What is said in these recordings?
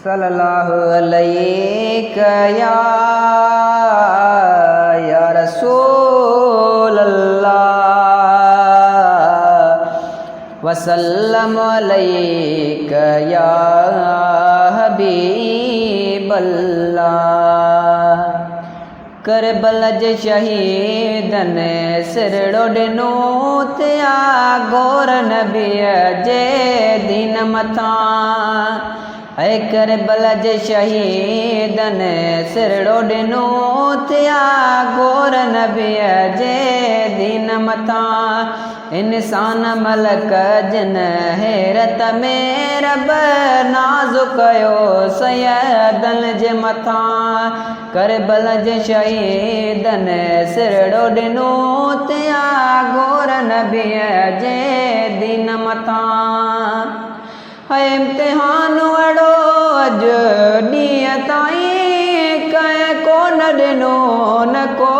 सल्लल्लाहु अलैका या रसूल अल्लाह वसल्लम अलैका या हबीब अल्लाह। करबला जे शहीदन सिरड़ो ॾिनो त्या गोर नबीअ जे दीन मथां। ऐ करबला जे शहीदन सिरड़ो ॾिनो त्या गोर नबीअ जे दीन मथां। इंसान मलक जिन हैरत में रब नाज़ कयो सैयदन जे मथां। करबला जे शहीदन सिरड़ो ॾिनो त्या गोर नबीअ जे दीन मथां। इम्तिहान अड़ो अॼु ॾींहं ताईं कंहिं कोन ॾिनो न को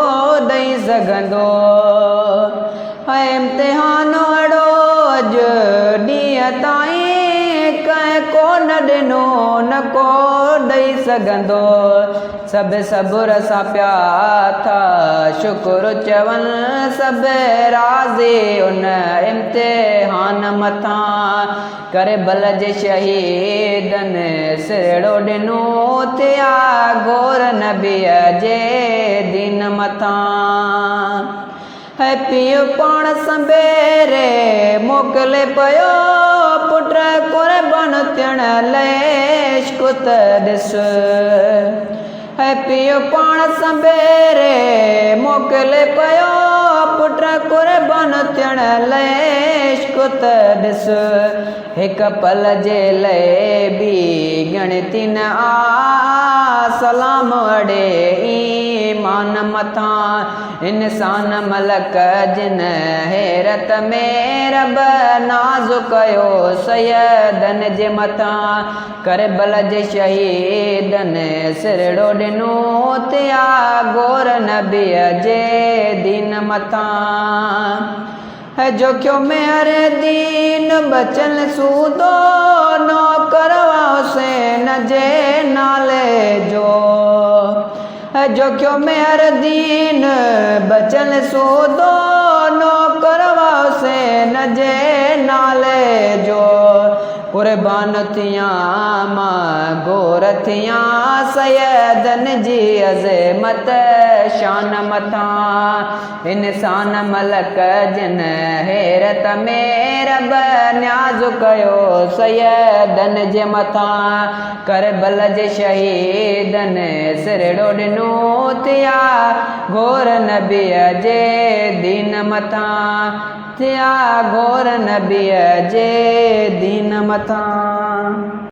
ॾेई सघंदो। इम्तिहान अड़ो अॼु ॾींहं ताईं कंहिं कोन ॾिनो न को ॾेई सघंदो। सभु सबुर सां पिया था शुक्र चवनि सभु राज़ी उन इम्तिहान मथां। करबला जे शहीदन सिरड़ो ॾिनो त्या गोर नबीअ जे दीन मथां। पीउ पाण संबेरे मोकिले पियो पुट क़ुर्बान थियण लाइ इश्क़ त ॾिस। पीउ पाण संबेरे मोकिले पियो पुट क़ुर्बान थियण लाइ इश्क़ त ॾिस। हिक पल जे लाइ बि ॻणती न आ सलाम अड़े ईमान मथां। इंसान मलक जिन हैरत में रब नाज़ कयो सैयदन जे मथां। करबला जे शहीदन सिरड़ो ॾिनो त्या गोर नबीअ जे दीन मथां। जोखियो मेहर दीन बचन सूदो नौकर हुसैन जे नाले जो। जोखियो मेहर दीन बचन सूदो नौकर हुसैन जे नाले जो। क़ुर्बान थियां मां गोर थियां सैयदन जी अज़मत शान मथां। इंसान मलक जिन हैरत में रब न्याज़ कयो सैयदन जे मथां। करबला जे शहीदन सिरड़ो ॾिनो त्या गोर नबीअ जे दीन मथां। त्या गोर नबीअ जे दीन मथां।